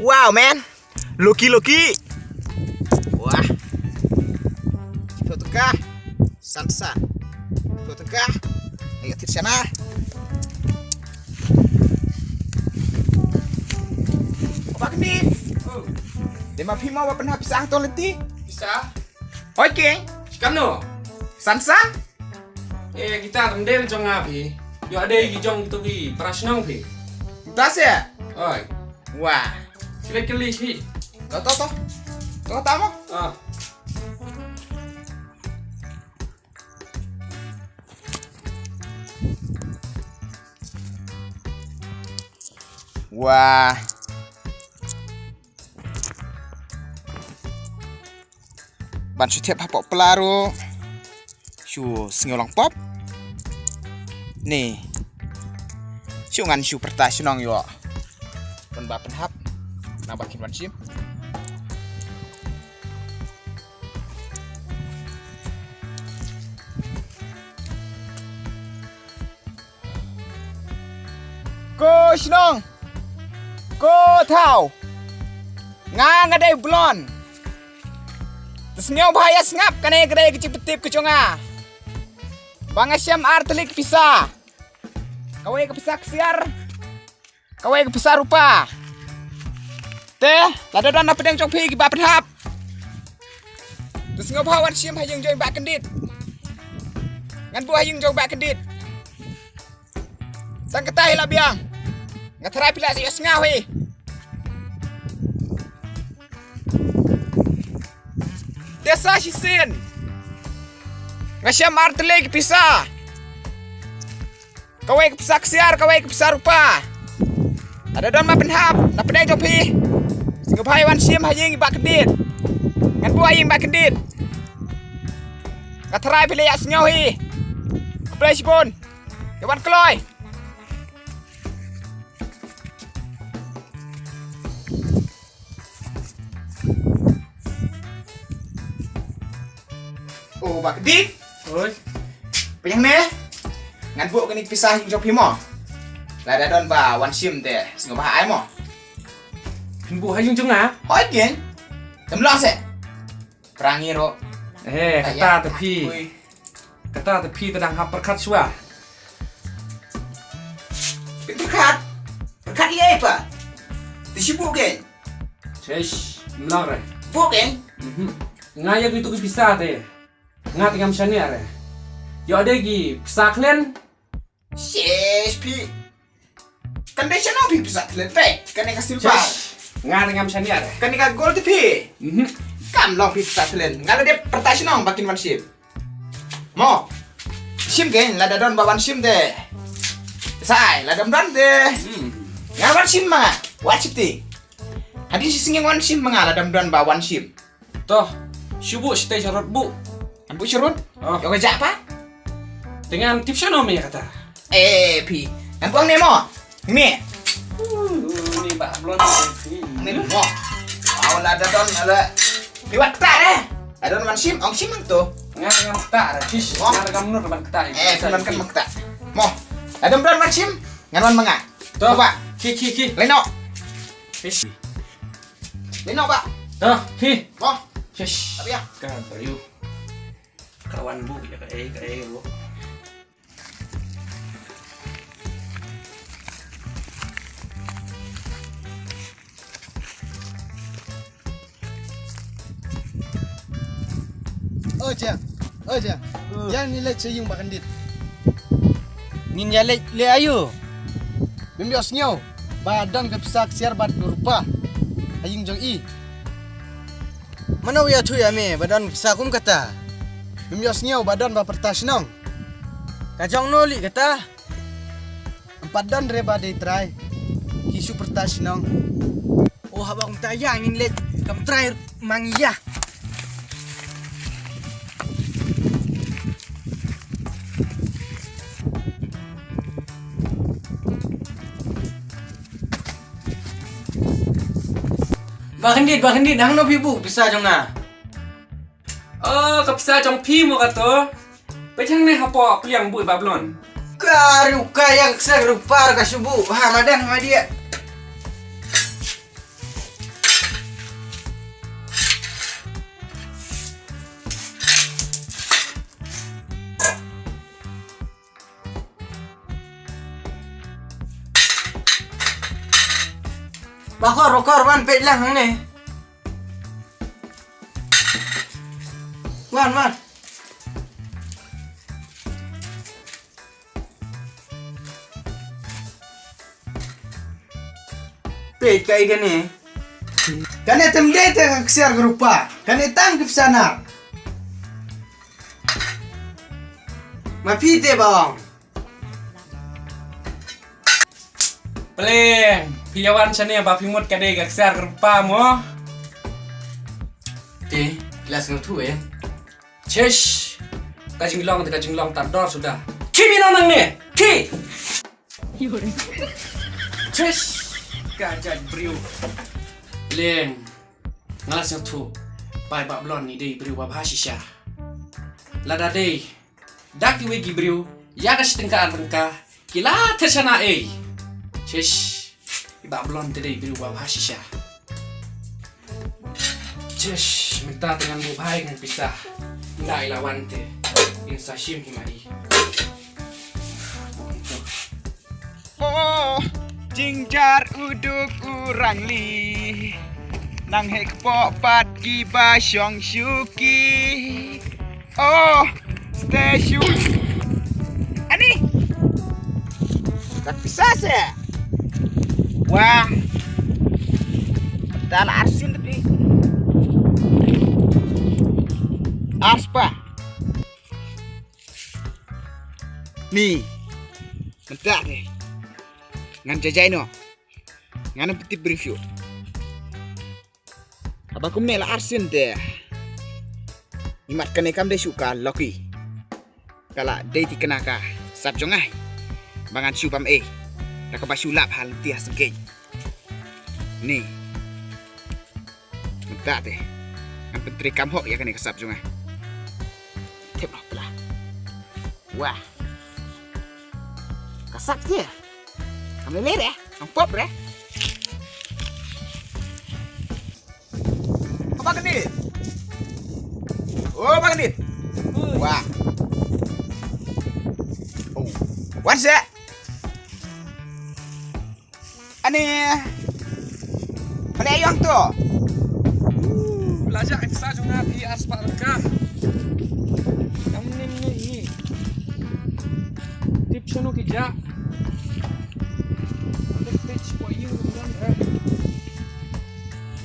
Wow, man. Loki. Wah. Cipu tengah. Sansa. Cipu tengah. Ayo di sana. Apa kini? Dia mau pima apa pernah pisah tu leti? Bisa? Oke. Kano? Sansa? Kita tendel jong api. Yo ada yang jong tu bi prasnong bi. Tas ya? Oi, Wah. kili hi. Toh. Toh tamu? Ah, Wah. Ban setiap hapok pelaro. Shu singolong pop. Nih. Shu ngan shu pertas nong yo. Pen ba pen hap. Nabakin ban sim. Ko shnong. Ko thau. Nga dai blon. Tersenyum bahaya sengap kane kedai kecil petip keconga. Bangasyam artelik pisah. Kawai ke pisah kesiar. Kawai ke pisah rupa. Teh, lada dan apa yang congpi ki bapen hap. Tersenyum bahawan syam hayung join bak kendit. Ngan buah hayung join bak kendit. Tang ketai lah biang. Ngaterai pila si sengau he. Desa sisin. Ngasyam artelik pisah. Kawai ke pisah kesiar, kawai ke pisah rupa. Ada don ma penhap, na pedai jopi. Singo bhai wan sim haying bak kedit. Ngan buai ing bak kedit. Ngaterai pila ya sengau hi. Keplai sipun. Kawan keloi. Oh, bak kedit. oi. Penyang ne? Ngan bu kini pisah hing jopi mo. Lada don ba wan sim te singo bahai mo. Bu hayung jong ah? Hoi geng. Temlang se. Perangi ro. Kata tapi tedang hap perkat suah. Berkat. Berkat ye apa? Disibuk geng. Cesh, menang re. Bu geng. Ngaya gitu ke bisa teh. Ngat ngam sani are. Yo ada gi bisa kalian. Yes, pi. Kan dia channel pi bisa telepek. Kan dia kasih bar. Ngat ngam sani are. Kan dia gold pi. Kam long pi bisa telen. Ngala dia pertas nong bakin wan sim. Mo. Sim geng lada don bawan sim deh. Sai lada don deh. Ngawan sim ma. Wajib ti. Hadi si singing wan sim mangala dam don bawan sim. Toh, subuh stay jarot bu. Ambu surut. Oh. Yo kerja apa? Dengan tips me kata. Pi. Kan buang nemo. Ni. Ni bak belum. Ni mo. Awal lada don ada. Piwat tak deh. Ada wan sim, ong sim tu. Ngat ngam tak ada. Cish, ngat ngam nur ban ketai. Kan makta. Mo. Ada don wan sim. Ngan wan manga. Toh, Pak. ki. Leno. Cish. Leno, Pak. Toh, ki. Mo. Cish. Tapi ya. Kan beriu. Kawan bu ya ke bu. Oja. Jangan nilai ceyung bakandit. Nin ya le ayo. Membios nyaw. Badan kepisak siar bat berupa. Ayung jong i. Mana ya tu ya me badan sakum kata. Membios nyaw badan ba pertas nong. Kajong noli kata. Empat dan reba day try. Kisu pertas nong. Oh habang tayang nin le kam try mangiya. Bakandit, hang no pibu bisa jong na. Kapsa trong phi mo kato. Pechang ne hapo pliang bui bablon. Karu kayang ser rupar ka subu. Ha madan ma dia. Rokor wan pet lang hang ni. Wan. Pet kai kan ni. Kani temde te siar rupa. Kani tang ke sana. Mapi te bang. Peleng, piyawan siya bapi mut kadai gaksar rupa mo. Te, kelas tu Chesh, kajing long tardor sudah. Kimi nonang ni, ki. Chesh, kajak beriu. Peleng, ngalas yang tu, pai bak blon ni dei beriu bab hasisha. Lada dei, dak wegi beriu, ya kas tengka kila tersana Chesh, ibak blon tadi beriu bab hasisha. Chesh, minta dengan bubai dengan pisah. Nggak ilawan te, insashim himai. Oh, jingjar uduk urang li. Nang hek pok pat ki ba syong syuki. Oh, station. Ani. Tak bisa saya. Wah. Dan arsin tapi. Aspa. Ni. Bentar deh. Ngan jajai no. Ngan peti review. Abang kum nela arsin deh. Imat kene kam de suka loki. Kala de ti kenaka sap jongai. Bangan supam dah ka basulap hal tiah sengkei. Ni. Bentar deh. Ngan peti kam hok ya kene kasap jongai. Tep lah pelah. Wah. Kasap dia. Kamu lihat ya, ang pop ya. Apa genit? Oh, apa genit? Wah. Oh, what's that? Ani, mana yang tu? Belajar ekstra juga di aspak rekah. Kamu ni tip sono kerja.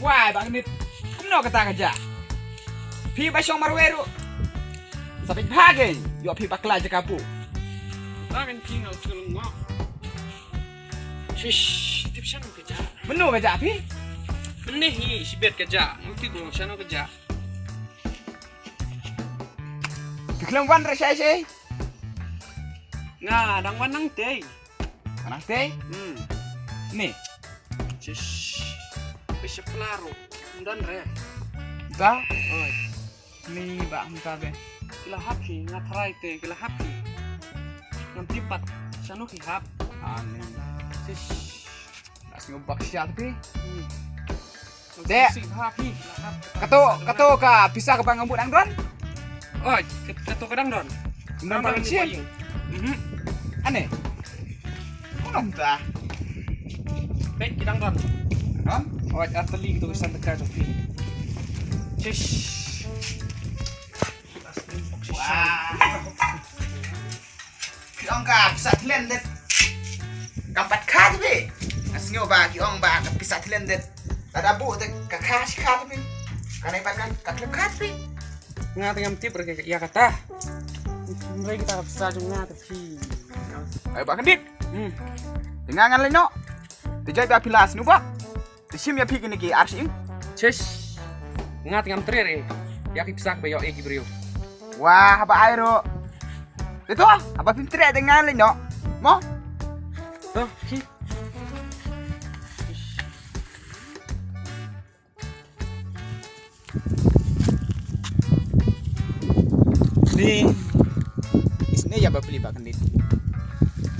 Wah, bang genit. Kumno kata kerja. Pi basyong marweru. Sampai bagen, yo pi bakla je kapu. Tangan tinggal selengah. Shish, tip sono kerja. Menu kerja pi? Benih si bet kerja, mesti gua sono kerja. Diklam wan rasai sih. Nah, dang wanang teh. Anak teh? Ni. Shish. Bisa pelaro, dan re. Ba? Oi, Ni ba muka be. kila happy, ngatrai te, kila happy. Nanti pat, sano ki hap. Ani. Shish. Nasi ngobak siya tapi. Dek. Dek. Si happy, hap. Kato ka bisa ke pangambut ang don? Oi, keto kadang don. Nang paling siya. Ane. Kunom ta? Baik, kidang don. Don? Oi, ateli gitu kesan dekat tapi. Shish. Wah. Kiong ka bisa blended. Kampat ka tapi. Nasi ngobak kiong ba bisa blended. Ada bu te kakas ka tapi. Kanai pakan kaklep ka tapi. Nga tingam tip ya kata. Mereka kita bisa juga tapi. Ayo ba kendit. Tingangan lenyo. Dijai ba pilas nu ba? Disim ya pik ni ki arsim. Shish. Nga tingam trer ya kipisak bayo brio. Wah, apa aero? Itu apa pintre dengan lenyo? Mo? Tuh, ki. Ni. Isne ya ba beli ba kendit.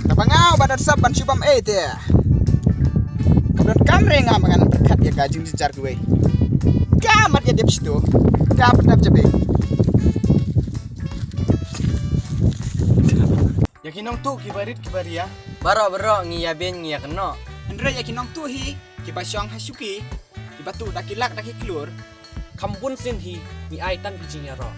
Kapangau badar saban syubam te. Kabdon kamre nga mangan berkat ya gajing sejar gue. Kamat ya dia situ. Kapat nap jabe. Yakinong tu kibarit kibaria. Baro ngiya ben ngiya keno. Andre ya kinong tuhi. Kiba syong hasuki. Kiba tu daki lak daki kelur. Kambun sin hi mi ai tan bijing ya ro.